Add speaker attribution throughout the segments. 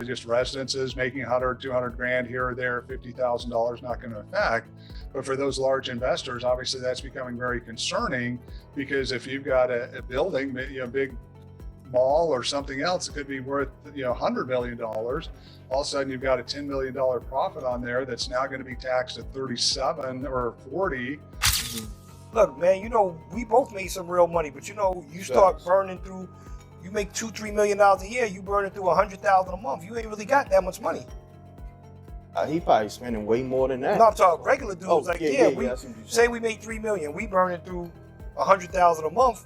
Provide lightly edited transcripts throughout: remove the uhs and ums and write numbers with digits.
Speaker 1: just residences making 100, 200 grand here or there, $50,000 not going to affect. But for those large investors, obviously that's becoming very concerning, because if you've got a building, big mall or something else, it could be worth $100 million. All of a sudden you've got a $10 million profit on there that's now going to be taxed at 37 or 40.
Speaker 2: Look, man, we both made some real money, but you start burning through, you make $2-3 million a year, you burning through $100,000 a month. You ain't really got that much money.
Speaker 3: He probably spending way more than that.
Speaker 2: No, I'm talking regular dudes.
Speaker 3: Say
Speaker 2: we made $3 million, we burning through $100,000 a month.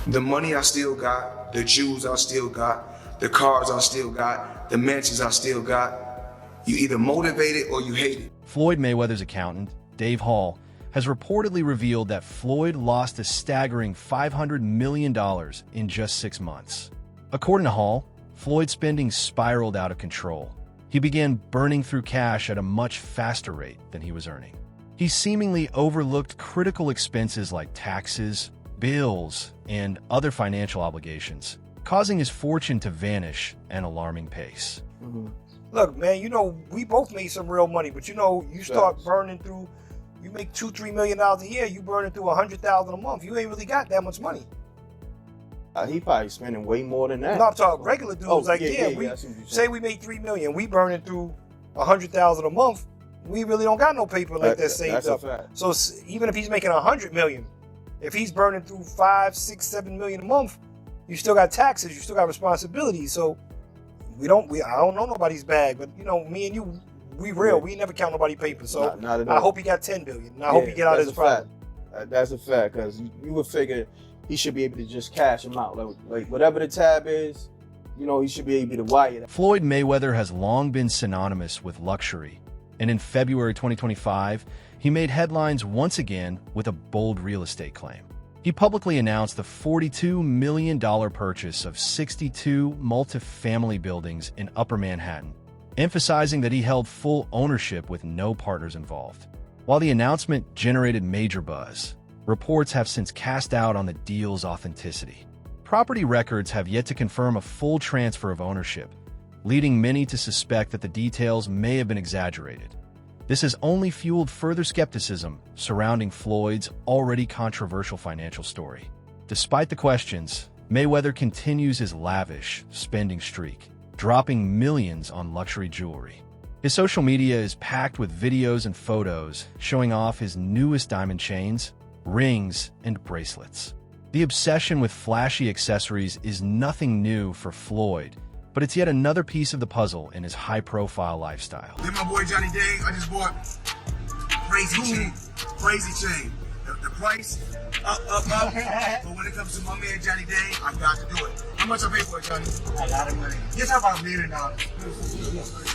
Speaker 4: The money I still got, the jewels I still got, the cars I still got, the mansions I still got. You either motivate it or you hate it.
Speaker 5: Floyd Mayweather's accountant, Dave Hall, has reportedly revealed that Floyd lost a staggering $500 million in just 6 months. According to Hall, Floyd's spending spiraled out of control. He began burning through cash at a much faster rate than he was earning. He seemingly overlooked critical expenses like taxes, bills, and other financial obligations, causing his fortune to vanish at an alarming pace.
Speaker 2: Look, man, we both made some real money, but you start burning through, you make $2-3 million a year, you burning through $100,000 a month. You ain't really got that much money.
Speaker 3: He probably spending way more than that.
Speaker 2: No, I'm talking regular dudes. Say we made $3 million, we burning through $100,000 a month. We really don't got no paper like that saved up. So even if he's making $100 million, if he's burning through $5, $6, $7 million a month, you still got taxes, you still got responsibilities. So I don't know nobody's bag, but me and you, we real. We never count nobody paper. So
Speaker 3: not at all.
Speaker 2: I hope he got $10 billion. And I hope he get out of his problem.
Speaker 3: That's a fact, because you would figure he should be able to just cash him out. Like whatever the tab is, he should be able to wire that.
Speaker 5: Floyd Mayweather has long been synonymous with luxury, and in February 2025, he made headlines once again with a bold real estate claim. He publicly announced the $42 million purchase of 62 multifamily buildings in Upper Manhattan, emphasizing that he held full ownership with no partners involved. While the announcement generated major buzz, reports have since cast doubt on the deal's authenticity. Property records have yet to confirm a full transfer of ownership, leading many to suspect that the details may have been exaggerated. This has only fueled further skepticism surrounding Floyd's already controversial financial story. Despite the questions, Mayweather continues his lavish spending streak, dropping millions on luxury jewelry. His social media is packed with videos and photos showing off his newest diamond chains, rings, and bracelets. The obsession with flashy accessories is nothing new for Floyd, but it's yet another piece of the puzzle in his high-profile lifestyle.
Speaker 4: Then my boy Johnny Day, I just bought crazy chain. The price, up. But when it comes to my man Johnny Day, I've got to do it. How much I pay for it, Johnny? A lot of money. You're talking about $1 million.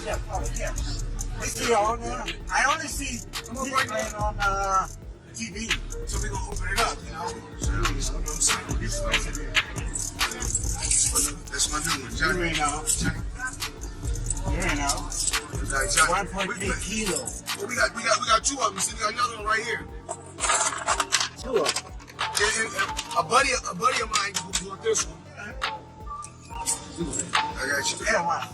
Speaker 4: Yeah. I only see playing on TV, so we're going to open it up, So, you know what I'm saying? That's my new one, Johnny. You ain't know. Johnny. 1.3 kilos. Well, we got two of them. See, we got another one right here.
Speaker 3: Two of them.
Speaker 4: And a buddy of mine who bought this one. I got you.
Speaker 3: Yeah, wow.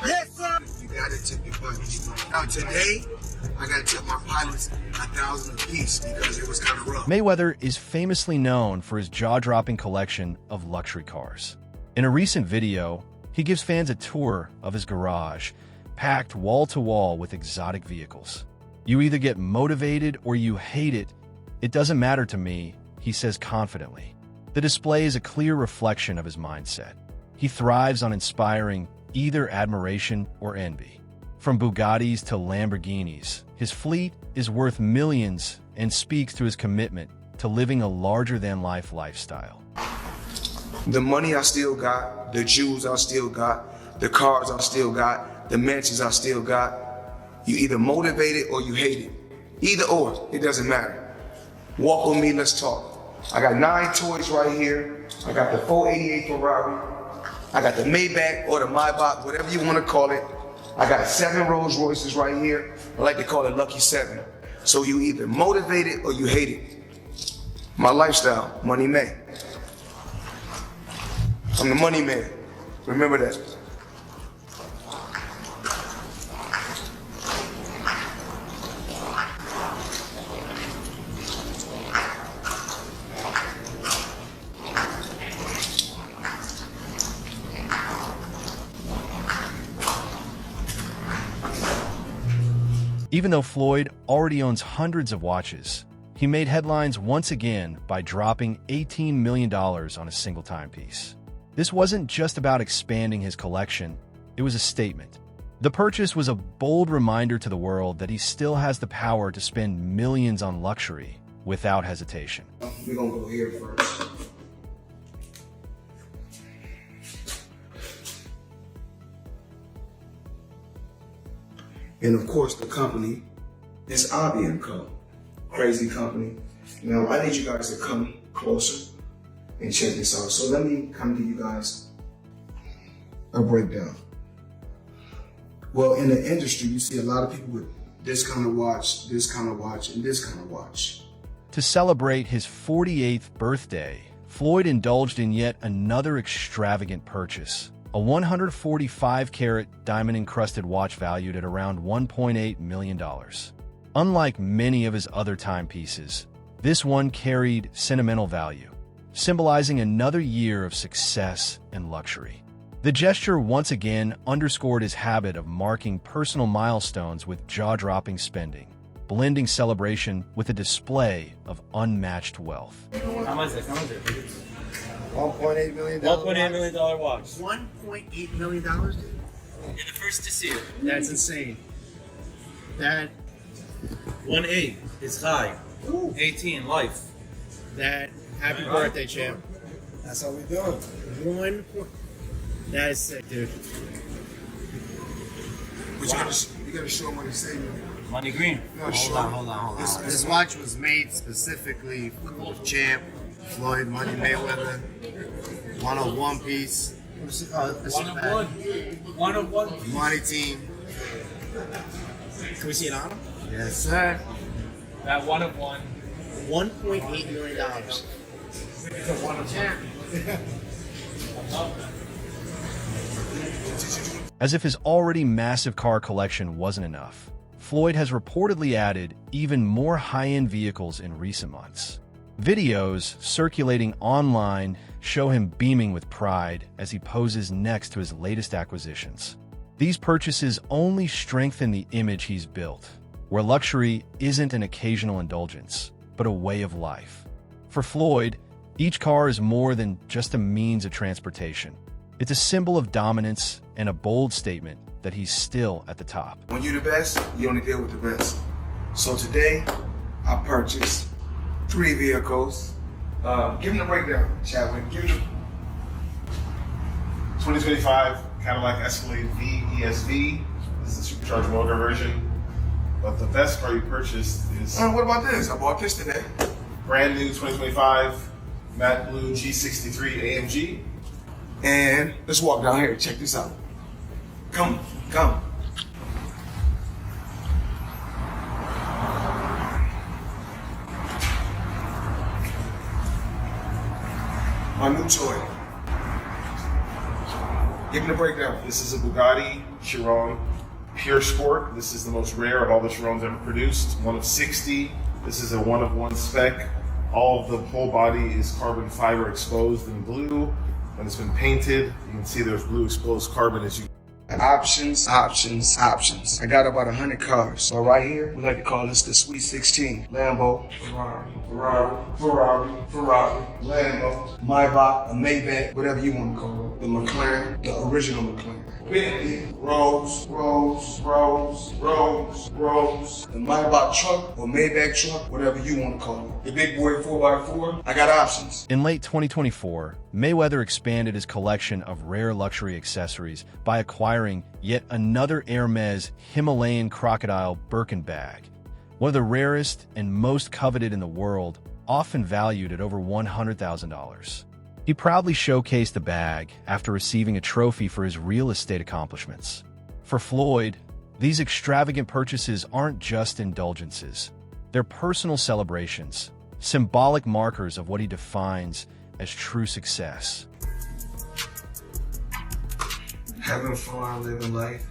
Speaker 4: Yes, sir. You gotta tip your buddies. Now today, I gotta tip my pilots $1,000 apiece because it was kind of rough.
Speaker 5: Mayweather is famously known for his jaw-dropping collection of luxury cars. In a recent video, he gives fans a tour of his garage, packed wall-to-wall with exotic vehicles. You either get motivated or you hate it. It doesn't matter to me, he says confidently. The display is a clear reflection of his mindset. He thrives on inspiring either admiration or envy. From Bugattis to Lamborghinis, his fleet is worth millions and speaks to his commitment to living a larger-than-life lifestyle.
Speaker 4: The money I still got, the jewels I still got, the cars I still got, the mansions I still got. You either motivate it or you hate it. Either or, it doesn't matter. Walk with me, let's talk. I got 9 toys right here. I got the 488 Ferrari. I got the Maybach or the Maybach, whatever you want to call it. I got 7 Rolls Royces right here. I like to call it Lucky 7. So you either motivate it or you hate it. My lifestyle, money man. I'm the money man. Remember that.
Speaker 5: Even though Floyd already owns hundreds of watches, he made headlines once again by dropping $18 million on a single timepiece. This wasn't just about expanding his collection, it was a statement. The purchase was a bold reminder to the world that he still has the power to spend millions on luxury without hesitation.
Speaker 4: We're gonna go here first. And of course, the company is Avi & Co. Crazy company. Now, I need you guys to come closer and check this out. So let me come give you guys a breakdown. Well, in the industry, you see a lot of people with this kind of watch, this kind of watch, and this kind of watch.
Speaker 5: To celebrate his 48th birthday, Floyd indulged in yet another extravagant purchase, a 145-carat diamond-encrusted watch valued at around $1.8 million. Unlike many of his other timepieces, this one carried sentimental value, symbolizing another year of success and luxury. The gesture once again underscored his habit of marking personal milestones with jaw-dropping spending, blending celebration with a display of unmatched wealth.
Speaker 6: How much is it? How much is it?
Speaker 2: $1.8 million.
Speaker 6: $1.8 million watch.
Speaker 7: $1.8 million, dude?
Speaker 6: You're the first to see it.
Speaker 7: That's insane. That
Speaker 6: 1.8 is high. 18 life.
Speaker 7: happy birthday, champ.
Speaker 2: That's how we do it.
Speaker 7: That is sick, dude.
Speaker 4: But you gotta show them what he's saying.
Speaker 6: Money green.
Speaker 7: Hold on. This watch was made specifically for the champ, Floyd Mayweather. 101 piece. This
Speaker 6: One of one. One of one.
Speaker 7: Money team.
Speaker 6: Can we see it on him?
Speaker 7: Yes, sir.
Speaker 6: That one of one.
Speaker 7: $1.8 million.
Speaker 5: As if his already massive car collection wasn't enough, Floyd has reportedly added even more high-end vehicles in recent months. Videos circulating online show him beaming with pride as he poses next to his latest acquisitions. These purchases only strengthen the image he's built, where luxury isn't an occasional indulgence, but a way of life. For Floyd, each car is more than just a means of transportation. It's a symbol of dominance and a bold statement that he's still at the top.
Speaker 4: When you're the best, you only deal with the best. So today, I purchased 3 vehicles. Give them a breakdown, Chadwick. Give them
Speaker 8: 2025 Cadillac Escalade V ESV. This is the supercharged motor version. But the best car you purchased is
Speaker 4: what about this? I bought this today.
Speaker 8: brand new 2025 matte blue G63 AMG.
Speaker 4: And let's walk down here. Check this out. Come. My new toy. Give me the breakdown.
Speaker 8: This is a Bugatti Chiron Pure Sport. This is the most rare of all the Chirons ever produced. One of 60. This is a one-of-one spec. All of the whole body is carbon fiber exposed in blue. When it's been painted, you can see there's blue exposed carbon as you.
Speaker 4: Options. I got about 100 cars. So right here, we like to call this the Sweet 16. Lambo, Ferrari, Lambo, Maybach, a Maybach, whatever you want to call it. The McLaren, the original McLaren. Bentley, Rolls. The Maybach truck or Maybach truck, whatever you want to call it. The big boy 4x4, I got options.
Speaker 5: In late 2024, Mayweather expanded his collection of rare luxury accessories by acquiring yet another Hermes Himalayan crocodile Birkin bag, one of the rarest and most coveted in the world, often valued at over $100,000. He proudly showcased the bag after receiving a trophy for his real estate accomplishments. For Floyd, these extravagant purchases aren't just indulgences. They're personal celebrations, symbolic markers of what he defines as true success.
Speaker 4: Having fun, living life,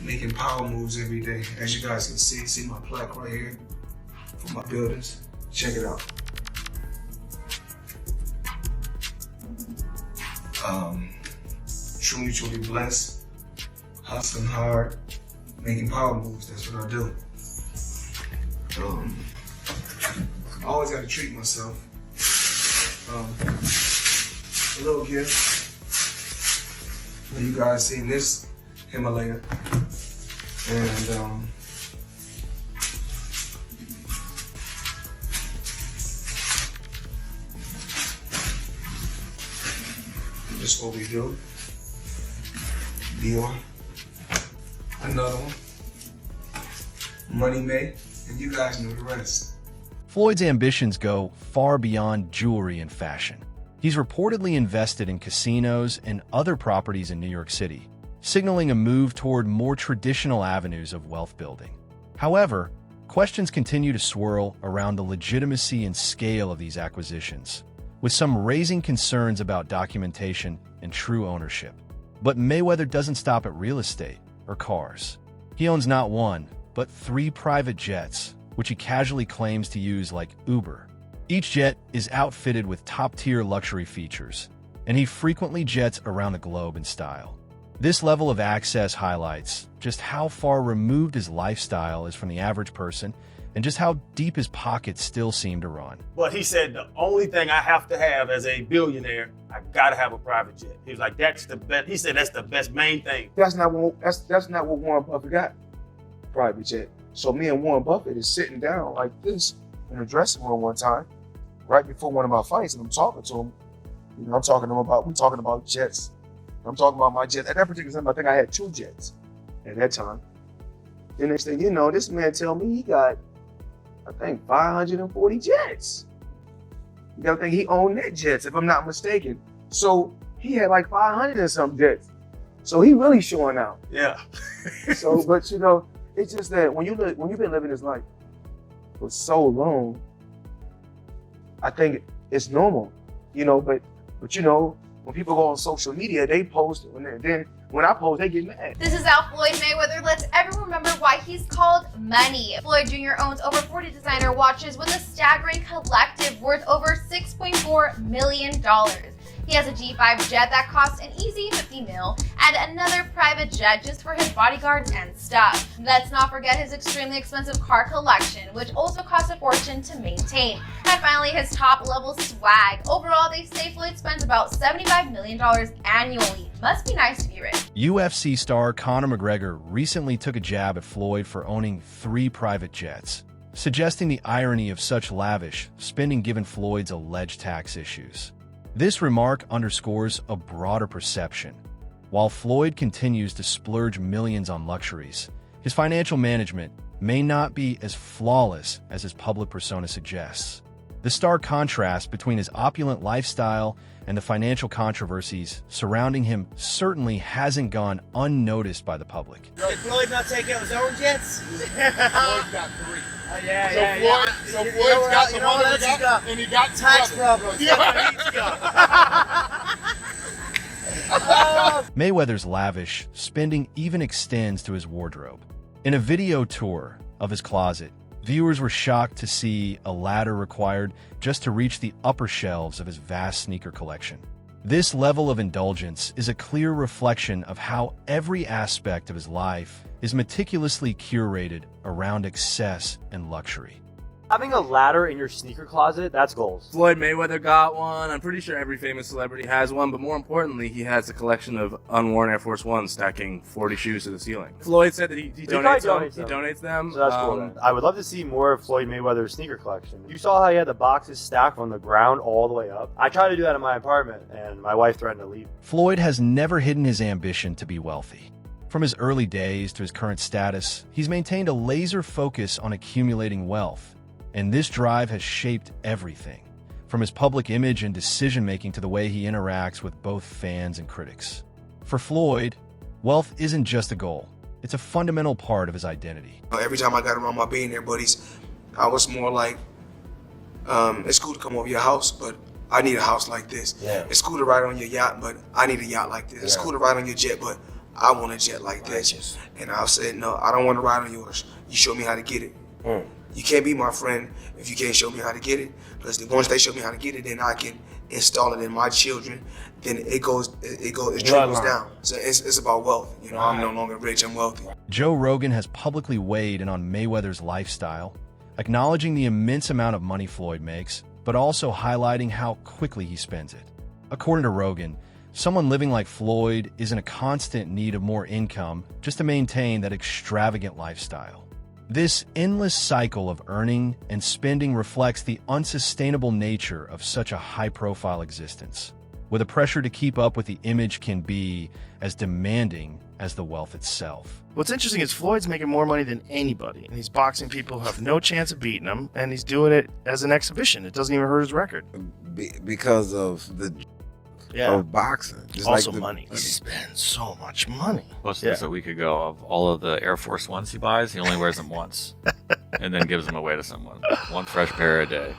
Speaker 4: making power moves every day. As you guys can see my plaque right here for my buildings. Check it out. Truly blessed, hustling hard, making power moves. That's what I do. I always got to treat myself. A little gift. You guys seen this Himalaya, and this is what we do. Dior. Another one. Money made, and you guys know the rest.
Speaker 5: Floyd's ambitions go far beyond jewelry and fashion. He's reportedly invested in casinos and other properties in New York City, signaling a move toward more traditional avenues of wealth building. However, questions continue to swirl around the legitimacy and scale of these acquisitions, with some raising concerns about documentation and true ownership. But Mayweather doesn't stop at real estate or cars. He owns not one, but 3 private jets, which he casually claims to use like Uber. Each jet is outfitted with top-tier luxury features, and he frequently jets around the globe in style. This level of access highlights just how far removed his lifestyle is from the average person and just how deep his pockets still seem to run.
Speaker 3: But he said the only thing I have to have as a billionaire, I gotta have a private jet. He was like, that's the best. He said that's the best main thing. That's not what Warren Buffett got. Private jet. So me and Warren Buffett is sitting down like this in a dressing room one time, right before one of my fights, and I'm talking to him. You know, we're talking about jets. I'm talking about my jet. At that particular time, I think I had 2 jets at that time. The next thing you know, this man tell me he got, I think, 540 jets. You gotta think he owned that jets, if I'm not mistaken. So he had like 500 and some jets. So he really showing out.
Speaker 2: Yeah.
Speaker 3: So, but you know, it's just that when you've been living this life for so long, I think it's normal, you know. But you know, when people go on social media, they post, and then when I post, they get mad.
Speaker 9: This is how Floyd Mayweather lets everyone remember why he's called money. Floyd Jr. owns over 40 designer watches with a staggering collective worth over $6.4 million. He has a G5 jet that costs an easy 50 mil and another private jet just for his bodyguards and stuff. Let's not forget his extremely expensive car collection, which also costs a fortune to maintain. And finally, his top level swag. Overall, they say Floyd spends about $75 million annually. Must be nice to be rich.
Speaker 5: UFC star Conor McGregor recently took a jab at Floyd for owning 3 private jets, suggesting the irony of such lavish spending given Floyd's alleged tax issues. This remark underscores a broader perception. While Floyd continues to splurge millions on luxuries, his financial management may not be as flawless as his public persona suggests. The stark contrast between his opulent lifestyle and the financial controversies surrounding him certainly hasn't gone unnoticed by the public.
Speaker 6: Did Floyd not take out his own jets?
Speaker 10: Floyd got 3.
Speaker 6: So
Speaker 10: Floyd's got the one that he got, and he got
Speaker 6: tax
Speaker 10: problems.
Speaker 5: Mayweather's lavish spending even extends to his wardrobe. In a video tour of his closet, viewers were shocked to see a ladder required just to reach the upper shelves of his vast sneaker collection. This level of indulgence is a clear reflection of how every aspect of his life is meticulously curated around excess and luxury.
Speaker 11: Having a ladder in your sneaker closet, that's goals.
Speaker 12: Floyd Mayweather got one. I'm pretty sure every famous celebrity has one, but more importantly, he has a collection of unworn Air Force Ones stacking 40 shoes to the ceiling. Floyd said that he donates them. He donates them.
Speaker 11: So that's cool. Then. I would love to see more of Floyd Mayweather's sneaker collection. You saw how he had the boxes stacked from the ground all the way up. I tried to do that in my apartment, and my wife threatened to leave.
Speaker 5: Floyd has never hidden his ambition to be wealthy. From his early days to his current status, he's maintained a laser focus on accumulating wealth. And this drive has shaped everything, from his public image and decision-making to the way he interacts with both fans and critics. For Floyd, wealth isn't just a goal. It's a fundamental part of his identity.
Speaker 4: Every time I got around my billionaire buddies, I was more like, it's cool to come over your house, but I need a house like this. Yeah. It's cool to ride on your yacht, but I need a yacht like this. Yeah. It's cool to ride on your jet, but I want a jet like this. And I said, no, I don't want to ride on yours. You show me how to get it. You can't be my friend if you can't show me how to get it. Because once they show me how to get it, then I can install it in my children, then it trickles down. So it's about wealth. You know, I'm no longer rich, I'm wealthy.
Speaker 5: Joe Rogan has publicly weighed in on Mayweather's lifestyle, acknowledging the immense amount of money Floyd makes, but also highlighting how quickly he spends it. According to Rogan, someone living like Floyd is in a constant need of more income just to maintain that extravagant lifestyle. This endless cycle of earning and spending reflects the unsustainable nature of such a high-profile existence, where the pressure to keep up with the image can be as demanding as the wealth itself.
Speaker 13: What's interesting is Floyd's making more money than anybody, and he's boxing people who have no chance of beating him, and he's doing it as an exhibition. It doesn't even hurt his record.
Speaker 14: Because of the of boxing. It's
Speaker 13: also
Speaker 14: like
Speaker 13: money. He spends so much money.
Speaker 15: Posted this a week ago of all of the Air Force Ones he buys. He only wears them once and then gives them away to someone. One fresh pair a day.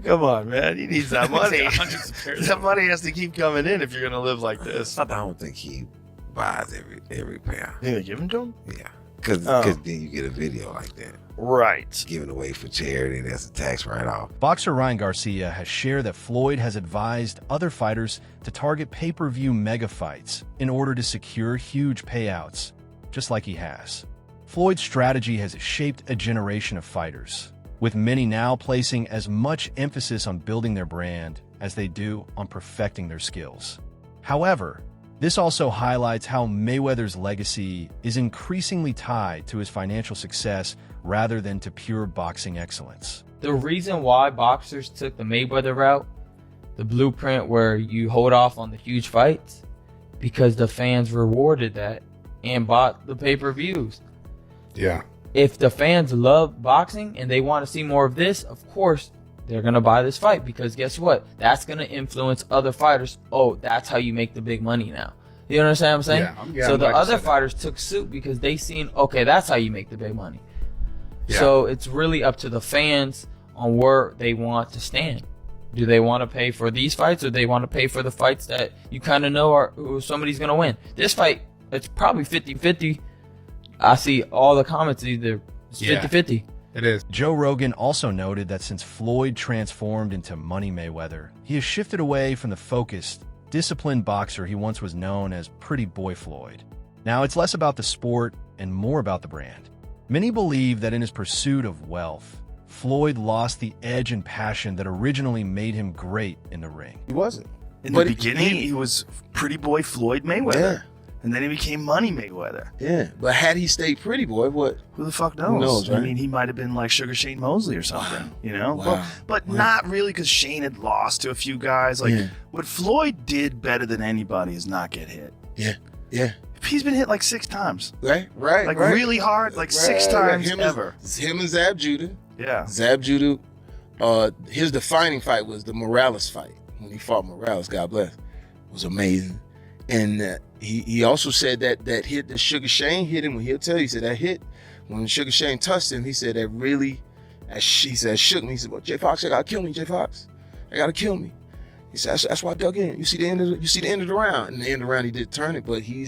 Speaker 13: Come on, man. He needs that money.
Speaker 15: Hundreds of pairs.
Speaker 13: That money has to keep coming in if you're going to live like this.
Speaker 14: I don't think he buys every pair.
Speaker 13: You think they give them to him?
Speaker 14: Yeah. Because then you get a video like that.
Speaker 13: Right.
Speaker 14: Given away for charity, that's a tax write-off.
Speaker 5: Boxer Ryan Garcia has shared that Floyd has advised other fighters to target pay-per-view mega fights in order to secure huge payouts, just like he has. Floyd's strategy has shaped a generation of fighters, with many now placing as much emphasis on building their brand as they do on perfecting their skills. However, this also highlights how Mayweather's legacy is increasingly tied to his financial success rather than to pure boxing excellence.
Speaker 16: The reason why boxers took the Mayweather route, the blueprint where you hold off on the huge fights, because the fans rewarded that and bought the pay-per-views.
Speaker 14: Yeah.
Speaker 16: If the fans love boxing and they want to see more of this, of course, they're going to buy this fight, because guess what? That's going to influence other fighters. Oh, that's how you make the big money now. You understand what I'm saying?
Speaker 14: Yeah,
Speaker 16: so the other fighters took suit because they seen, okay, that's how you make the big money. Yeah. So it's really up to the fans on where they want to stand. Do they want to pay for these fights, or they want to pay for the fights that you kind of know are somebody's going to win? This fight, it's probably 50-50. I see all the comments either it's 50-50.
Speaker 5: It is. Joe Rogan also noted that since Floyd transformed into Money Mayweather, he has shifted away from the focused, disciplined boxer he once was known as Pretty Boy Floyd. Now it's less about the sport and more about the brand. Many believe that in his pursuit of wealth, Floyd lost the edge and passion that originally made him great in the ring.
Speaker 14: He wasn't.
Speaker 13: In the beginning, he was Pretty Boy Floyd Mayweather.
Speaker 14: Yeah.
Speaker 13: And then he became Money Mayweather.
Speaker 14: Yeah, but had he stayed Pretty Boy, what?
Speaker 13: Who the fuck knows?
Speaker 14: Who knows, right?
Speaker 13: I mean, he might have been like Sugar Shane Mosley or something, you know?
Speaker 14: Wow.
Speaker 13: But not really, because Shane had lost to a few guys. Like, what Floyd did better than anybody is not get hit.
Speaker 14: Yeah.
Speaker 13: He's been hit like 6 times.
Speaker 14: Right.
Speaker 13: Like really hard, like 6 times ever.
Speaker 14: Him and Zab Judah.
Speaker 13: Yeah.
Speaker 14: Zab Judah, his defining fight was the Morales fight. When he fought Morales, God bless. It was amazing. And he also said that hit that Sugar Shane hit him, when he'll tell you, he said that hit, when Sugar Shane touched him, he said that really, he said, shook me. He said, well, J Fox, I gotta kill me, J Fox. I gotta kill me. He said, that's why I dug in. You see the end of the round. And the end of the round, he did turn it, but he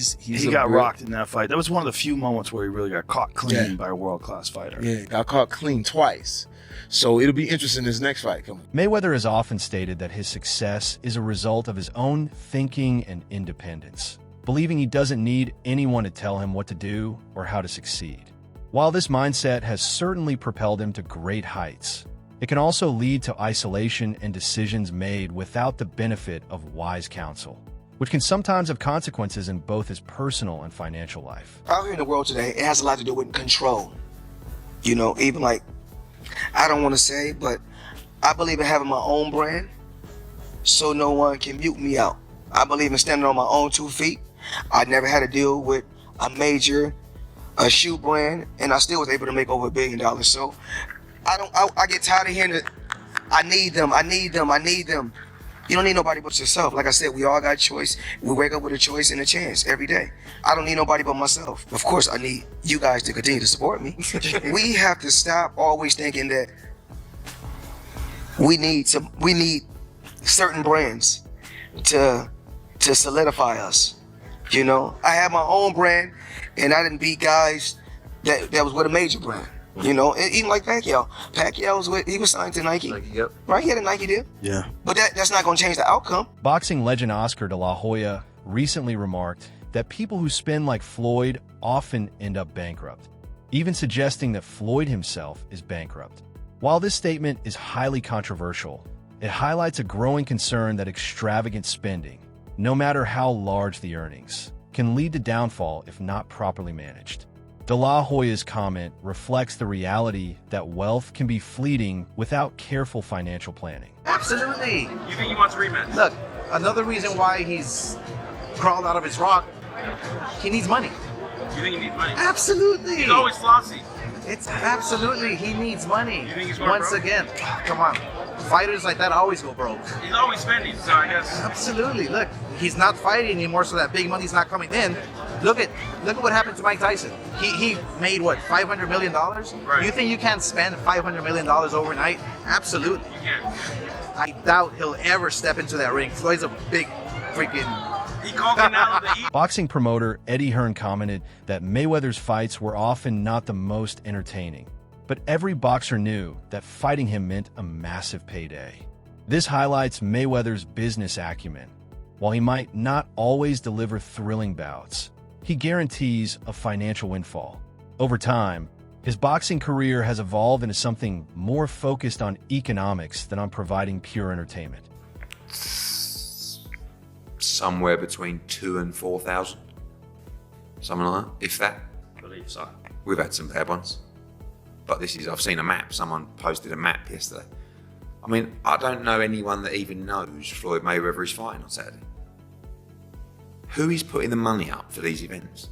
Speaker 13: got rocked in that fight. That was one of the few moments where he really got caught clean by a world-class fighter.
Speaker 14: Yeah, got caught clean twice. So it'll be interesting, this next fight coming.
Speaker 5: Mayweather has often stated that his success is a result of his own thinking and independence, believing he doesn't need anyone to tell him what to do or how to succeed. While this mindset has certainly propelled him to great heights, it can also lead to isolation and decisions made without the benefit of wise counsel, which can sometimes have consequences in both his personal and financial life.
Speaker 4: Out here in the world today, it has a lot to do with control. You know, even like, I don't want to say, but I believe in having my own brand so no one can mute me out. I believe in standing on my own 2 feet. I never had to deal with a shoe brand, and I still was able to make over $1 billion. So I get tired of hearing that I need them. You don't need nobody but yourself. Like I said, we all got a choice. We wake up with a choice and a chance every day. I don't need nobody but myself. Of course, I need you guys to continue to support me. We have to stop always thinking that we need certain brands to solidify us. You know, I have my own brand, and I didn't beat guys that was with a major brand. You know, even like Pacquiao. He was signed to Nike.
Speaker 15: Yep.
Speaker 4: Right? He had a Nike deal.
Speaker 13: Yeah.
Speaker 4: But that's not going to change the outcome.
Speaker 5: Boxing legend Oscar de la Hoya recently remarked that people who spend like Floyd often end up bankrupt, even suggesting that Floyd himself is bankrupt. While this statement is highly controversial, it highlights a growing concern that extravagant spending, no matter how large the earnings, can lead to downfall if not properly managed. De La Hoya's comment reflects the reality that wealth can be fleeting without careful financial planning.
Speaker 17: Absolutely.
Speaker 12: You think he wants a rematch?
Speaker 17: Look, another reason why he's crawled out of his rock, he needs money.
Speaker 12: You think he needs money?
Speaker 17: Absolutely.
Speaker 12: He's always flossy.
Speaker 17: It's absolutely, he needs money.
Speaker 12: You think he's going
Speaker 17: Once
Speaker 12: broke?
Speaker 17: Again, come on. Fighters like that always go broke.
Speaker 12: He's always spending, so I guess.
Speaker 17: Absolutely. Look, he's not fighting anymore, so that big money's not coming in. Look at what happened to Mike Tyson. He made what, $500 million?
Speaker 12: Right.
Speaker 17: You think you can't spend $500 million overnight? Absolutely.
Speaker 12: You can't.
Speaker 17: I doubt he'll ever step into that ring. Floyd's a big freaking.
Speaker 12: He called him out of the heat.
Speaker 5: Boxing promoter Eddie Hearn commented that Mayweather's fights were often not the most entertaining, but every boxer knew that fighting him meant a massive payday. This highlights Mayweather's business acumen. While he might not always deliver thrilling bouts, he guarantees a financial windfall. Over time, his boxing career has evolved into something more focused on economics than on providing pure entertainment.
Speaker 18: Somewhere between 2,000 and 4,000. Something like that, if that.
Speaker 15: I believe so.
Speaker 18: We've had some bad ones. But I've seen a map. Someone posted a map yesterday. I mean, I don't know anyone that even knows Floyd Mayweather is fighting on Saturday. Who is putting the money up for these events?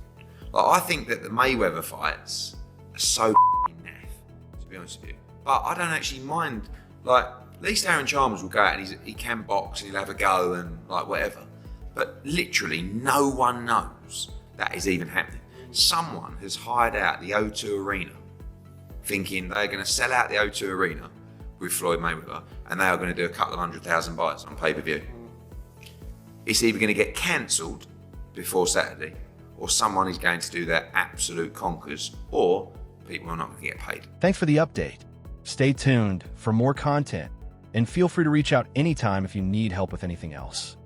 Speaker 18: Like, I think that the Mayweather fights are so naff, to be honest with you. But I don't actually mind. Like, at least Aaron Chalmers will go out and he can box and he'll have a go and like whatever. But literally no one knows that is even happening. Someone has hired out the O2 Arena thinking they're going to sell out the O2 Arena with Floyd Mayweather and they are going to do a couple of 100,000 buys on pay-per-view. It's either going to get cancelled before Saturday or someone is going to do their absolute conkers or people are not going to get paid.
Speaker 5: Thanks for the update. Stay tuned for more content and feel free to reach out anytime if you need help with anything else.